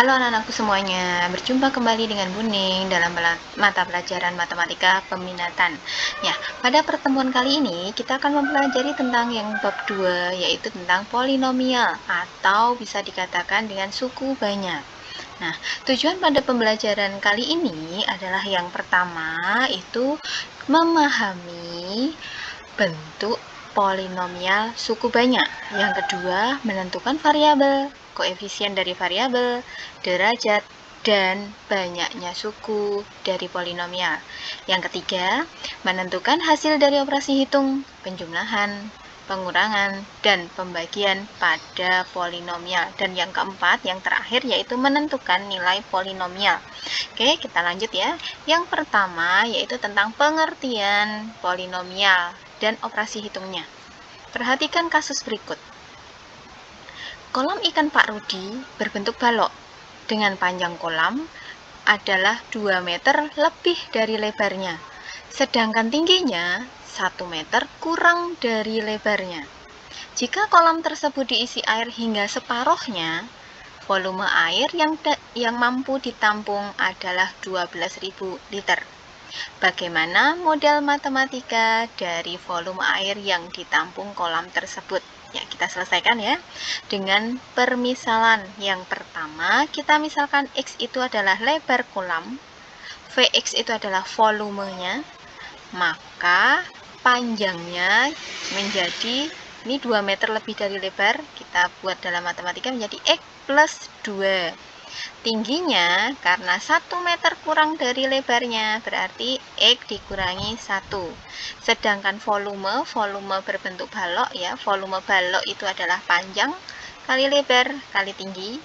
Halo anak-anakku semuanya, berjumpa kembali dengan Buning dalam mata pelajaran Matematika Peminatan. Ya, pada pertemuan kali ini kita akan mempelajari tentang yang bab 2, yaitu tentang polinomial atau bisa dikatakan dengan suku banyak. Nah, tujuan pada pembelajaran kali ini adalah yang pertama itu memahami bentuk polinomial suku banyak. Yang kedua, menentukan variabel, koefisien dari variabel, derajat, dan banyaknya suku dari polinomial. Yang ketiga, menentukan hasil dari operasi hitung, penjumlahan, pengurangan, dan pembagian pada polinomial. Dan yang keempat, yang terakhir, yaitu menentukan nilai polinomial. Oke, kita lanjut ya. Yang pertama, yaitu tentang pengertian polinomial dan operasi hitungnya. Perhatikan kasus berikut. Kolam ikan Pak Rudi berbentuk balok dengan panjang kolam adalah 2 meter lebih dari lebarnya, sedangkan tingginya 1 meter kurang dari lebarnya. Jika kolam tersebut diisi air hingga separuhnya, volume air yang mampu ditampung adalah 12.000 liter. Bagaimana model matematika dari volume air yang ditampung kolam tersebut? Ya, kita selesaikan ya. Dengan permisalan yang pertama, kita misalkan X itu adalah lebar kolam, Vx itu adalah volumenya, maka panjangnya menjadi, ini 2 meter lebih dari lebar, kita buat dalam matematika menjadi X plus 2. Tingginya karena 1 meter kurang dari lebarnya, berarti X dikurangi 1. Sedangkan volume berbentuk balok ya, volume balok itu adalah panjang kali lebar kali tinggi,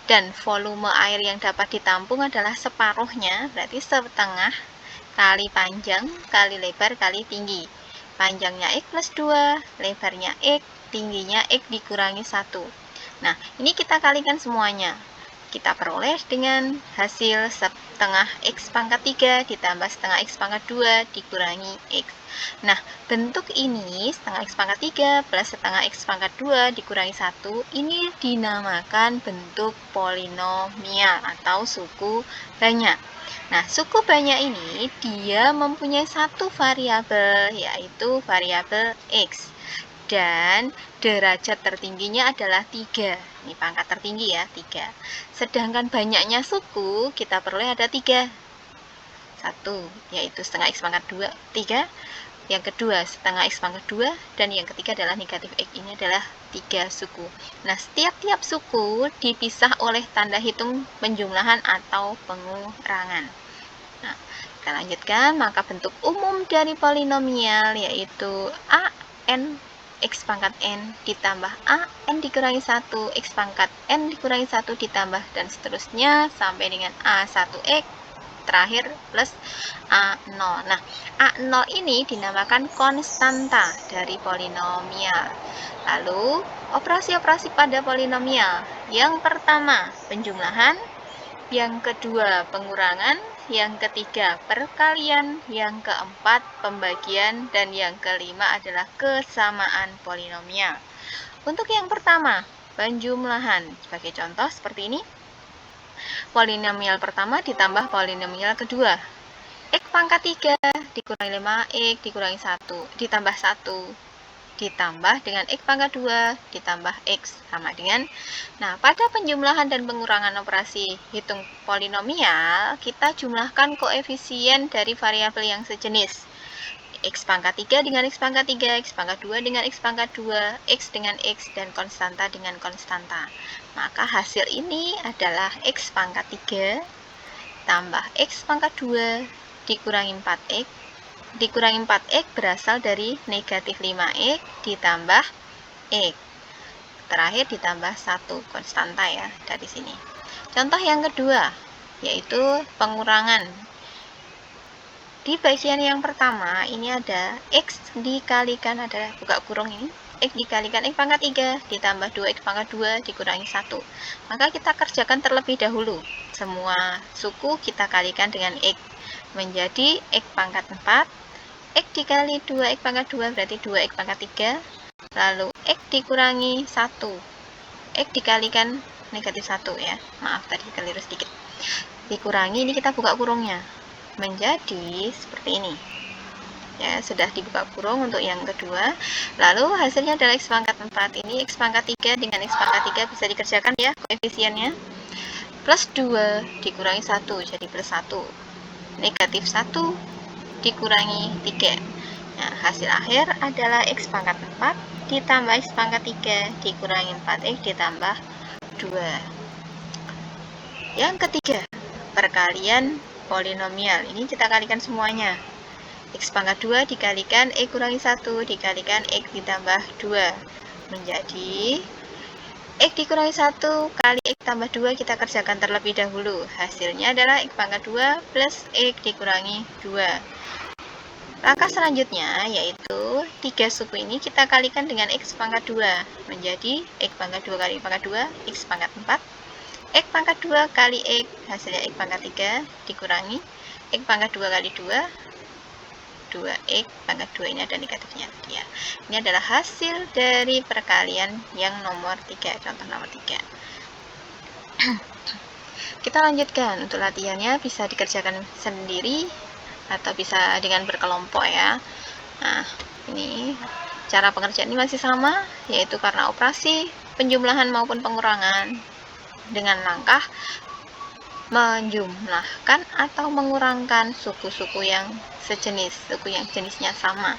dan volume air yang dapat ditampung adalah separuhnya, berarti setengah kali panjang kali lebar kali tinggi. Panjangnya X plus 2, lebarnya X, tingginya X dikurangi 1. Nah, ini kita kalikan semuanya. Kita peroleh dengan hasil setengah X pangkat 3 ditambah setengah X pangkat 2 dikurangi X. Nah, bentuk ini setengah X pangkat 3 plus setengah X pangkat 2 dikurangi 1, ini dinamakan bentuk polinomial atau suku banyak. Nah, suku banyak ini dia mempunyai satu variabel, yaitu variabel X. Dan derajat tertingginya adalah 3. Ini pangkat tertinggi ya, 3. Sedangkan banyaknya suku kita peroleh ada 3. 1, yaitu setengah X pangkat 2, 3. Yang kedua setengah X pangkat 2, dan yang ketiga adalah negatif X. Ini adalah 3 suku. Nah, setiap suku dipisah oleh tanda hitung penjumlahan atau pengurangan. Nah, kita lanjutkan. Maka bentuk umum dari polinomial yaitu an X pangkat n ditambah an dikurangi 1 X pangkat n dikurangi 1 ditambah dan seterusnya sampai dengan A1X terakhir plus A0. Nah, A0 ini dinamakan konstanta dari polinomial. Lalu, operasi-operasi pada polinomial. Yang pertama, penjumlahan. Yang kedua, pengurangan. Yang ketiga, perkalian. Yang keempat, pembagian. Dan yang kelima adalah kesamaan polinomial. Untuk yang pertama, penjumlahan. Sebagai contoh seperti ini. Polinomial pertama ditambah polinomial kedua. X pangkat 3 dikurangi 5X dikurangi 1 ditambah 1 ditambah dengan X pangkat 2 ditambah X sama dengan. Nah, pada penjumlahan dan pengurangan operasi hitung polinomial, kita jumlahkan koefisien dari variabel yang sejenis. X pangkat 3 dengan X pangkat 3, X pangkat 2 dengan X pangkat 2, X dengan X, dan konstanta dengan konstanta. Maka hasil ini adalah X pangkat 3 tambah X pangkat 2 dikurangi 4X. Dikurangi 4X berasal dari negatif 5X ditambah X. Terakhir ditambah 1, konstanta ya, dari sini. Contoh yang kedua, yaitu pengurangan. Di bagian yang pertama, ini ada X dikalikan, ada buka kurung ini, X dikalikan X pangkat 3 ditambah 2X pangkat 2 dikurangi 1. Maka kita kerjakan terlebih dahulu. Semua suku kita kalikan dengan X. Menjadi X pangkat 4. X dikali 2X pangkat 2 berarti 2X pangkat 3. Lalu X dikurangi 1. X dikalikan negatif 1 ya. Maaf tadi keliru sedikit. Dikurangi, ini kita buka kurungnya. Menjadi seperti ini. Ya, sudah dibuka kurung untuk yang kedua. Lalu hasilnya adalah X pangkat 4. Ini X pangkat 3 dengan X pangkat 3 bisa dikerjakan ya koefisiennya. Plus 2 dikurangi 1 jadi plus 1. Negatif 1 dikurangi 3. Nah, hasil akhir adalah X pangkat 4 ditambah X pangkat 3 dikurangi 4X ditambah 2. Yang ketiga, perkalian polinomial. Ini kita kalikan semuanya. X pangkat 2 dikalikan X kurangi 1 dikalikan X ditambah 2 menjadi X dikurangi 1 kali X tambah 2 kita kerjakan terlebih dahulu. Hasilnya adalah X pangkat 2 plus X dikurangi 2. Langkah selanjutnya yaitu 3 suku ini kita kalikan dengan X pangkat 2 menjadi X pangkat 2 kali X pangkat 2 X pangkat 4 X pangkat 2 kali X hasilnya X pangkat 3 dikurangi X pangkat 2 kali 2 2X pangkat 2 ini ada negatifnya ya. Ini adalah hasil dari perkalian yang nomor 3, contoh nomor 3. Kita lanjutkan untuk latihannya, bisa dikerjakan sendiri atau bisa dengan berkelompok ya. Nah, ini cara pengerjaan ini masih sama, yaitu karena operasi penjumlahan maupun pengurangan dengan langkah menjumlahkan atau mengurangkan suku-suku yang sejenis, suku yang jenisnya sama.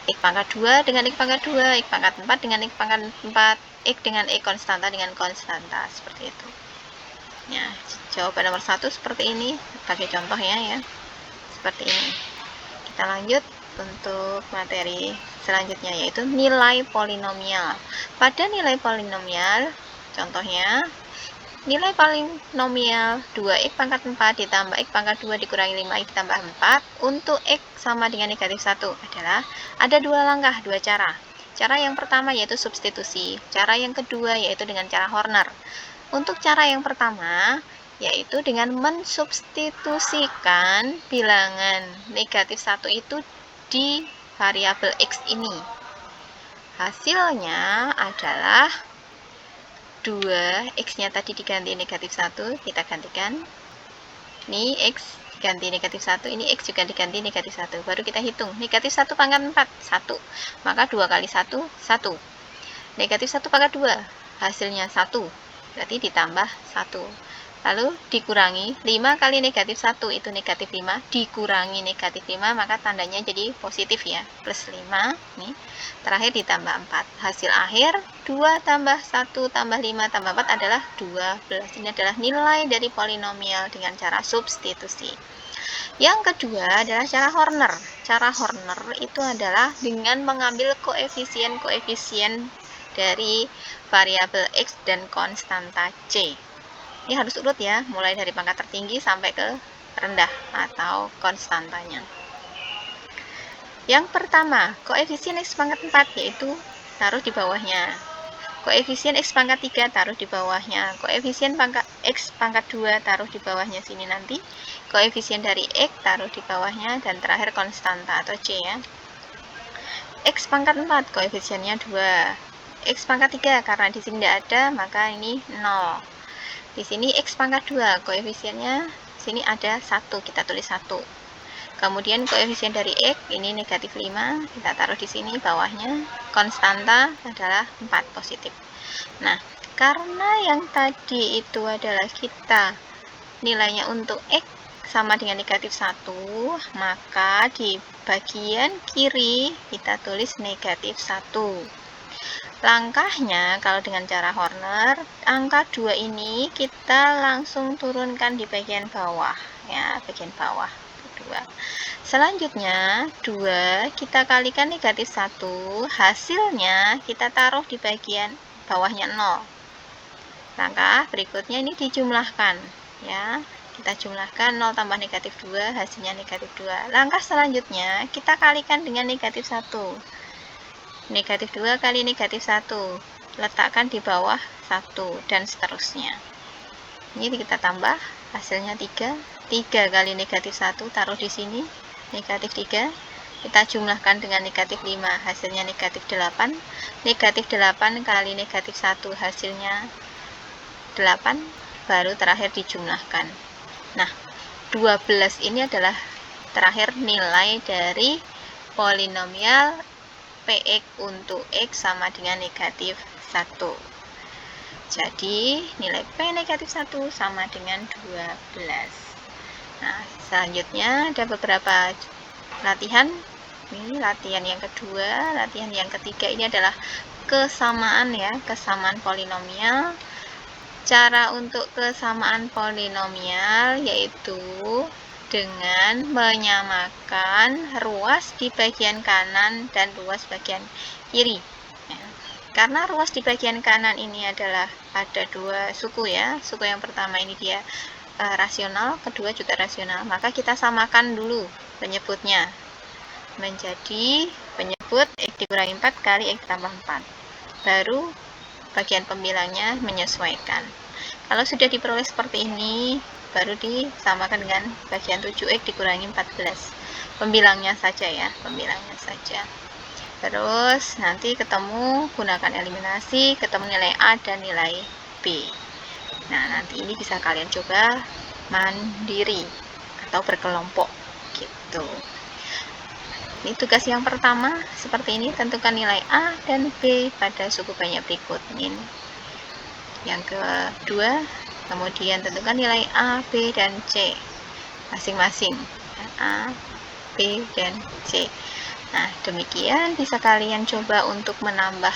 X pangkat 2 dengan X pangkat 2, X pangkat 4 dengan X pangkat 4, X dengan X konstanta dengan konstanta, seperti itu. Ya, jawaban nomor 1 seperti ini, sebagai contohnya ya. Seperti ini. Kita lanjut untuk materi selanjutnya, yaitu nilai polinomial. Pada nilai polinomial, contohnya nilai polinomial 2X pangkat 4 ditambah X pangkat 2 dikurangi 5X ditambah 4 untuk X sama dengan negatif 1 adalah ada dua langkah, dua cara. Cara yang pertama yaitu substitusi. Cara yang kedua yaitu dengan cara Horner. Untuk cara yang pertama yaitu dengan mensubstitusikan bilangan negatif 1 itu di variabel X ini. Hasilnya adalah 2, X-nya tadi diganti negatif 1, kita gantikan. Ini X ganti negatif 1, ini X juga diganti negatif 1. Baru kita hitung. Negatif 1 pangkat 4, 1. Maka 2 kali 1, 1. Negatif 1 pangkat 2, hasilnya 1. Berarti ditambah 1. Lalu dikurangi 5 kali negatif 1 itu negatif 5 dikurangi negatif 5 maka tandanya jadi positif ya, plus 5 nih. Terakhir ditambah 4. Hasil akhir 2 tambah 1 tambah 5 tambah 4 adalah 12. Ini adalah nilai dari polinomial dengan cara substitusi. Yang kedua adalah cara Horner. Cara Horner itu adalah dengan mengambil koefisien-koefisien dari variabel X dan konstanta C. Ini harus urut ya, mulai dari pangkat tertinggi sampai ke rendah atau konstantanya. Yang pertama, koefisien X pangkat 4 yaitu taruh di bawahnya. Koefisien X pangkat 3 taruh di bawahnya. Koefisien X pangkat 2 taruh di bawahnya sini nanti. Koefisien dari X taruh di bawahnya dan terakhir konstanta atau C ya. X pangkat 4 koefisiennya 2. X pangkat 3 karena di sini tidak ada maka ini 0. Di sini X pangkat 2, koefisiennya sini ada 1, kita tulis 1. Kemudian koefisien dari X, ini negatif 5, kita taruh di sini bawahnya. Konstanta adalah 4 positif. Nah, karena yang tadi itu adalah kita nilainya untuk X sama dengan negatif 1, maka di bagian kiri kita tulis negatif 1. Langkahnya kalau dengan cara Horner, angka 2 ini kita langsung turunkan di bagian bawah ya, bagian bawah 2. Selanjutnya 2 kita kalikan negatif 1, hasilnya kita taruh di bagian bawahnya 0. Langkah berikutnya ini dijumlahkan ya. Kita jumlahkan 0 tambah negatif 2, hasilnya negatif 2. Langkah selanjutnya kita kalikan dengan negatif 1. Negatif 2 kali negatif 1 letakkan di bawah 1 dan seterusnya. Ini kita tambah hasilnya 3. 3 kali negatif 1 taruh di sini negatif 3, kita jumlahkan dengan negatif 5 hasilnya negatif 8. Negatif 8 kali negatif 1 hasilnya 8, baru terakhir dijumlahkan. Nah, 12 ini adalah terakhir nilai dari polinomial Px untuk X sama dengan negatif 1. Jadi, nilai P negatif 1 sama dengan 12. Nah, selanjutnya ada beberapa latihan. Ini latihan yang kedua, latihan yang ketiga ini adalah kesamaan ya, kesamaan polinomial. Cara untuk kesamaan polinomial yaitu dengan menyamakan ruas di bagian kanan dan ruas bagian kiri. Ya. Karena ruas di bagian kanan ini adalah ada dua suku ya. Suku yang pertama ini dia rasional, kedua juga rasional. Maka kita samakan dulu penyebutnya menjadi penyebut X dikurangi 4 kali X tambah 4. Baru bagian pembilangnya menyesuaikan. Kalau sudah diperoleh seperti ini, baru disamakan dengan bagian 7x dikurangi 14. Pembilangnya saja ya, pembilangnya saja. Terus nanti ketemu, gunakan eliminasi, ketemu nilai A dan nilai B. Nah, nanti ini bisa kalian coba mandiri atau berkelompok gitu. Ini tugas yang pertama, seperti ini, tentukan nilai A dan B pada suku banyak berikut. Ini yang kedua, kemudian tentukan nilai A, B, dan C masing-masing. A, B, dan C. Nah, demikian bisa kalian coba untuk menambah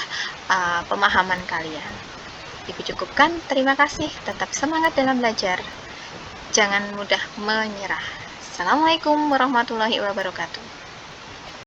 pemahaman kalian. Ibu cukupkan, terima kasih, tetap semangat dalam belajar. Jangan mudah menyerah. Assalamualaikum warahmatullahi wabarakatuh.